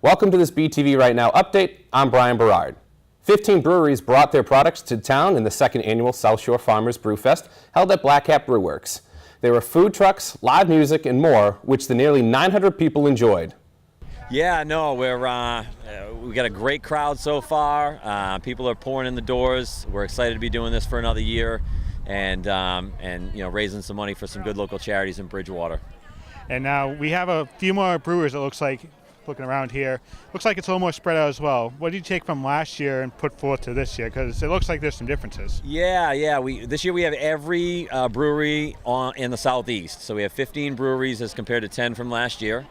Welcome to this BTV Right Now update. I'm Brian Berard. 15 breweries brought their products to town in the second annual South Shore Farmers Brew Fest held at Black Hat Brew Works. There were food trucks, live music, and more, which the nearly 900 people enjoyed. Yeah, no, we got a great crowd so far. People are pouring in the doors. We're excited to be doing this for another year, and raising some money for some good local charities in Bridgewater. And now we have a few more brewers. It looks like, looking around here, looks like it's a little more spread out as well. What did you take from last year and put forth to this year? Because it looks like there's some differences. Yeah. This year we have every brewery in the southeast. So we have 15 breweries as compared to 10 from last year.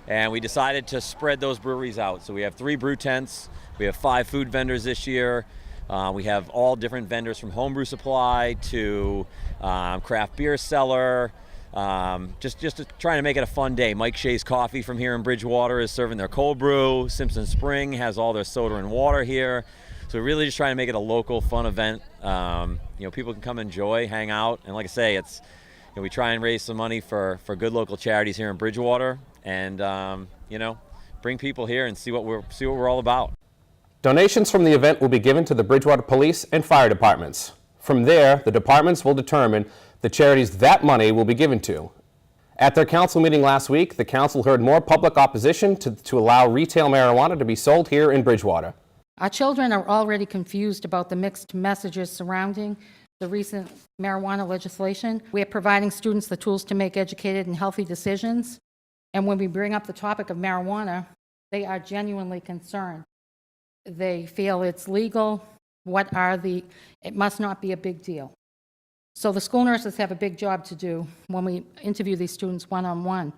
And we decided to spread those breweries out. So we have 3 brew tents. We have 5 food vendors this year. We have all different vendors from homebrew supply to craft beer cellar. Just to try to make it a fun day. Mike Shea's Coffee from here in Bridgewater is serving their cold brew. Simpson Spring has all their soda and water here. So we're really just trying to make it a local fun event. People can come enjoy, hang out, and like I say, we try and raise some money for good local charities here in Bridgewater, and bring people here and see what we're all about. Donations from the event will be given to the Bridgewater Police and Fire Departments. From there, the departments will determine the charities that money will be given to. At their council meeting last week, the council heard more public opposition to allow retail marijuana to be sold here in Bridgewater. Our children are already confused about the mixed messages surrounding the recent marijuana legislation. We are providing students the tools to make educated and healthy decisions. And when we bring up the topic of marijuana, they are genuinely concerned. They feel it's legal. It must not be a big deal. So the school nurses have a big job to do when we interview these students one-on-one.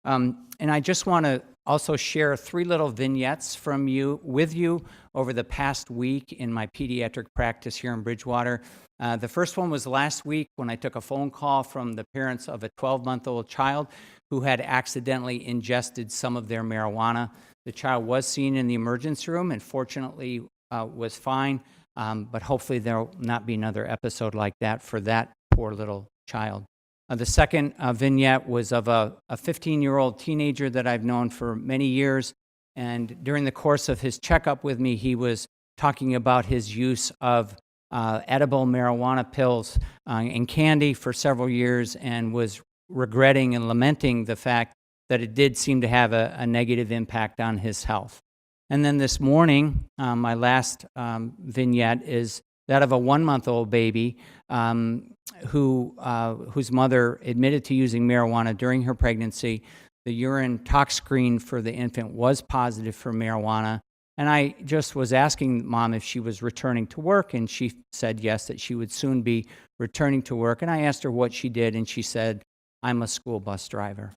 And I just want to also share 3 little vignettes with you over the past week in my pediatric practice here in Bridgewater. The first one was last week when I took a phone call from the parents of a 12-month-old child who had accidentally ingested some of their marijuana. The child was seen in the emergency room and fortunately was fine. But hopefully there will not be another episode like that for that poor little child. The second vignette was of a 15-year-old teenager that I've known for many years, and during the course of his checkup with me, he was talking about his use of edible marijuana pills and candy for several years, and was regretting and lamenting the fact that it did seem to have a negative impact on his health. And then this morning, my last vignette is that of a 1-month-old baby whose mother admitted to using marijuana during her pregnancy. The urine tox screen for the infant was positive for marijuana. And I just was asking Mom if she was returning to work, and she said yes, that she would soon be returning to work. And I asked her what she did, and she said, "I'm a school bus driver."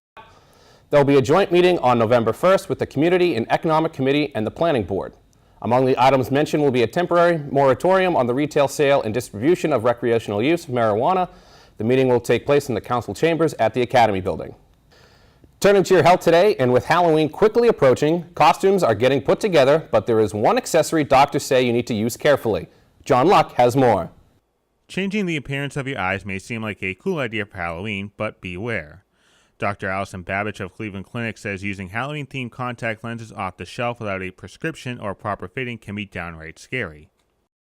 There will be a joint meeting on November 1st with the Community and Economic Committee and the Planning Board. Among the items mentioned will be a temporary moratorium on the retail sale and distribution of recreational use of marijuana. The meeting will take place in the council chambers at the Academy Building. Turning to your health today, and with Halloween quickly approaching, costumes are getting put together, but there is one accessory doctors say you need to use carefully. John Luck has more. Changing the appearance of your eyes may seem like a cool idea for Halloween, but beware. Dr. Allison Babbage of Cleveland Clinic says using Halloween-themed contact lenses off the shelf without a prescription or proper fitting can be downright scary.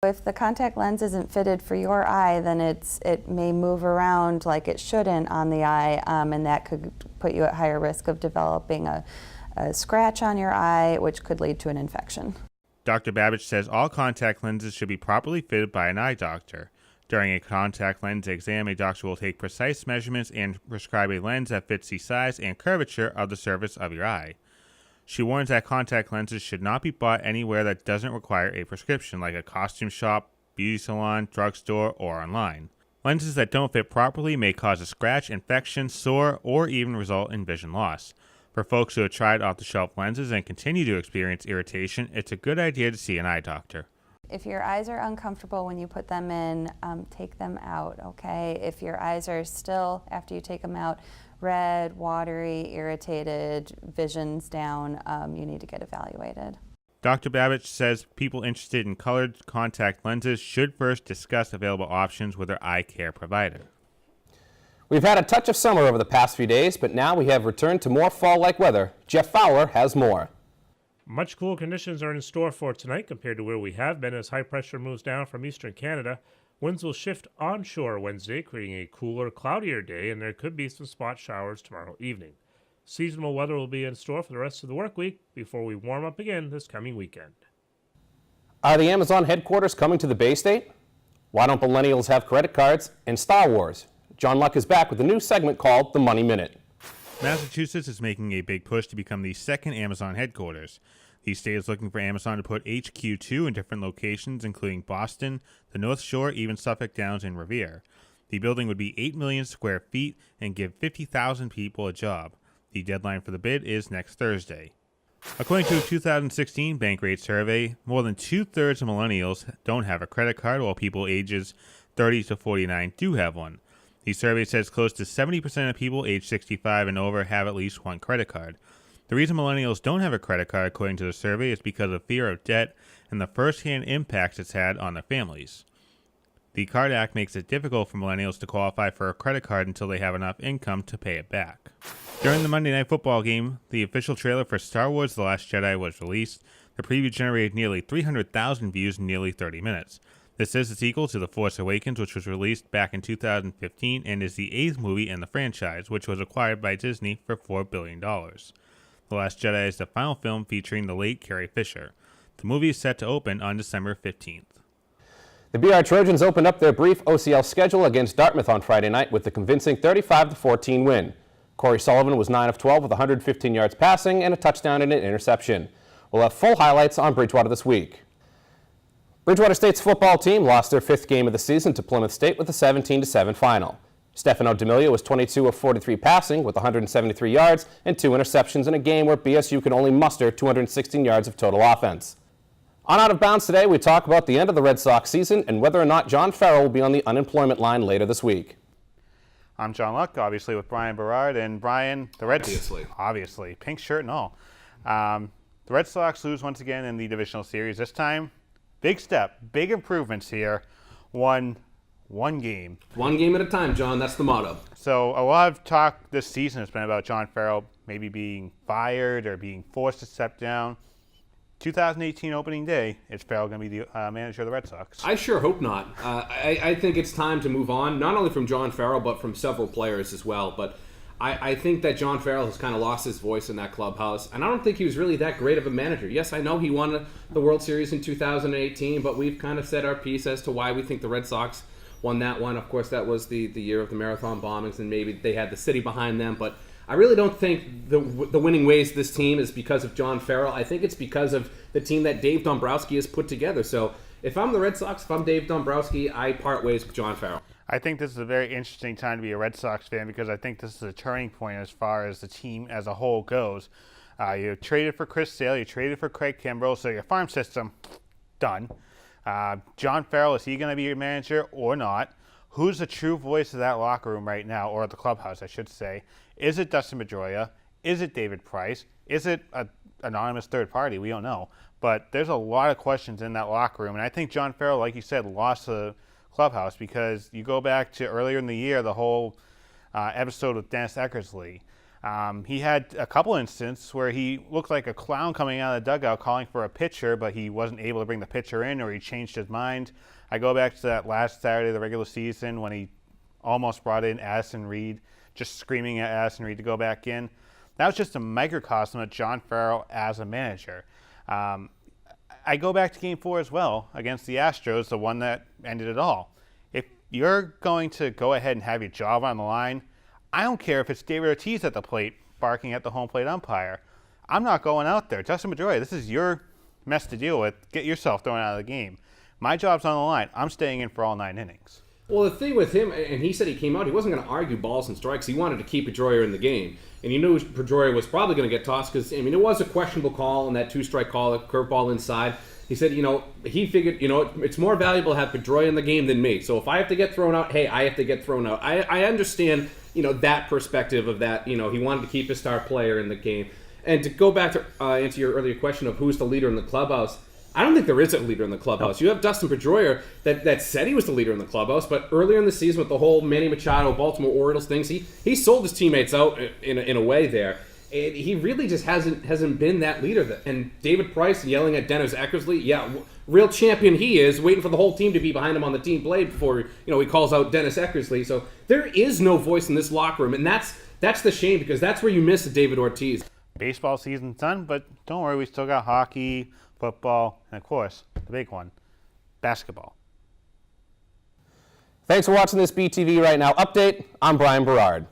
If the contact lens isn't fitted for your eye, then it may move around like it shouldn't on the eye, and that could put you at higher risk of developing a scratch on your eye, which could lead to an infection. Dr. Babbage says all contact lenses should be properly fitted by an eye doctor. During a contact lens exam, a doctor will take precise measurements and prescribe a lens that fits the size and curvature of the surface of your eye. She warns that contact lenses should not be bought anywhere that doesn't require a prescription, like a costume shop, beauty salon, drugstore, or online. Lenses that don't fit properly may cause a scratch, infection, sore, or even result in vision loss. For folks who have tried off-the-shelf lenses and continue to experience irritation, it's a good idea to see an eye doctor. If your eyes are uncomfortable when you put them in, take them out, okay? If your eyes are still, after you take them out, red, watery, irritated, vision's down, you need to get evaluated. Dr. Babbage says people interested in colored contact lenses should first discuss available options with their eye care provider. We've had a touch of summer over the past few days, but now we have returned to more fall-like weather. Jeff Fowler has more. Much cooler conditions are in store for tonight compared to where we have been as high pressure moves down from eastern Canada. Winds will shift onshore Wednesday, creating a cooler, cloudier day, and there could be some spot showers tomorrow evening. Seasonal weather will be in store for the rest of the work week before we warm up again this coming weekend. Are the Amazon headquarters coming to the Bay State? Why don't millennials have credit cards? And Star Wars. John Luck is back with a new segment called The Money Minute. Massachusetts is making a big push to become the second Amazon headquarters. The state is looking for Amazon to put HQ2 in different locations, including Boston, the North Shore, even Suffolk Downs, and Revere. The building would be 8 million square feet and give 50,000 people a job. The deadline for the bid is next Thursday. According to a 2016 Bankrate survey, more than two-thirds of millennials don't have a credit card, while people ages 30 to 49 do have one. The survey says close to 70% of people age 65 and over have at least one credit card. The reason millennials don't have a credit card, according to the survey, is because of fear of debt and the first-hand impacts it's had on their families. The Card Act makes it difficult for millennials to qualify for a credit card until they have enough income to pay it back. During the Monday Night Football game, the official trailer for Star Wars The Last Jedi was released. The preview generated nearly 300,000 views in nearly 30 minutes. This is a sequel to The Force Awakens, which was released back in 2015 and is the 8th movie in the franchise, which was acquired by Disney for $4 billion. The Last Jedi is the final film featuring the late Carrie Fisher. The movie is set to open on December 15th. The BR Trojans opened up their brief OCL schedule against Dartmouth on Friday night with a convincing 35-14 win. Corey Sullivan was 9 of 12 with 115 yards passing and a touchdown and an interception. We'll have full highlights on Bridgewater this week. Bridgewater State's football team lost their 5th game of the season to Plymouth State with a 17-7 final. Stefano D'Amelio was 22 of 43 passing with 173 yards and 2 interceptions in a game where BSU could only muster 216 yards of total offense. On Out of Bounds today, we talk about the end of the Red Sox season and whether or not John Farrell will be on the unemployment line later this week. I'm John Luck, obviously with Brian Berard, and Brian, the Red Sox, obviously, pink shirt and all. The Red Sox lose once again in the divisional series. This time, big step, big improvements here. One game. One game at a time, John. That's the motto. So a lot of talk this season has been about John Farrell maybe being fired or being forced to step down. 2018 opening day, is Farrell going to be the manager of the Red Sox? I sure hope not. I think it's time to move on, not only from John Farrell, but from several players as well. But I think that John Farrell has kind of lost his voice in that clubhouse, and I don't think he was really that great of a manager. Yes, I know he won the World Series in 2018, but we've kind of said our piece as to why we think the Red Sox won that one. Of course, that was the year of the marathon bombings, and maybe they had the city behind them, but I really don't think the winning ways of this team is because of John Farrell. I think it's because of the team that Dave Dombrowski has put together. So if I'm the Red Sox, if I'm Dave Dombrowski, I part ways with John Farrell. I think this is a very interesting time to be a Red Sox fan because I think this is a turning point as far as the team as a whole goes. You traded for Chris Sale, you traded for Craig Kimbrell, so your farm system, done. John Farrell, is he going to be your manager or not? Who's the true voice of that locker room right now, or the clubhouse, I should say? Is it Dustin Pedroia? Is it David Price? Is it an anonymous third party? We don't know. But there's a lot of questions in that locker room. And I think John Farrell, like you said, lost the clubhouse because you go back to earlier in the year, the whole episode with Dennis Eckersley. He had a couple instances where he looked like a clown coming out of the dugout calling for a pitcher, but he wasn't able to bring the pitcher in or he changed his mind. I go back to that last Saturday of the regular season when he almost brought in Addison Reed, just screaming at Addison Reed to go back in. That was just a microcosm of John Farrell as a manager. I go back to Game 4 as well against the Astros, the one that ended it all. If you're going to go ahead and have your job on the line, I don't care if it's David Ortiz at the plate barking at the home plate umpire. I'm not going out there. Dustin Pedroia, this is your mess to deal with. Get yourself thrown out of the game. My job's on the line. I'm staying in for all 9 innings. Well, the thing with him, and he said he came out, he wasn't going to argue balls and strikes. He wanted to keep Pedroia in the game. And he knew Pedroia was probably going to get tossed because, I mean, it was a questionable call on that 2-strike call, a curveball inside. He said, he figured, it's more valuable to have Pedroia in the game than me. So if I have to get thrown out, hey, I have to get thrown out. I understand, that perspective of that. He wanted to keep his star player in the game. And to go back to answer your earlier question of who's the leader in the clubhouse, I don't think there is a leader in the clubhouse. You have Dustin Pedroia that said he was the leader in the clubhouse, but earlier in the season with the whole Manny Machado, Baltimore Orioles things, he sold his teammates out in a way there. And he really just hasn't been that leader. And David Price yelling at Dennis Eckersley, real champion he is, waiting for the whole team to be behind him on the team play before he calls out Dennis Eckersley. So there is no voice in this locker room, and that's the shame, because that's where you miss David Ortiz. Baseball season's done, but don't worry, we still got hockey, football, and of course, the big one, basketball. Thanks for watching this BTV Right Now update. I'm Brian Berard.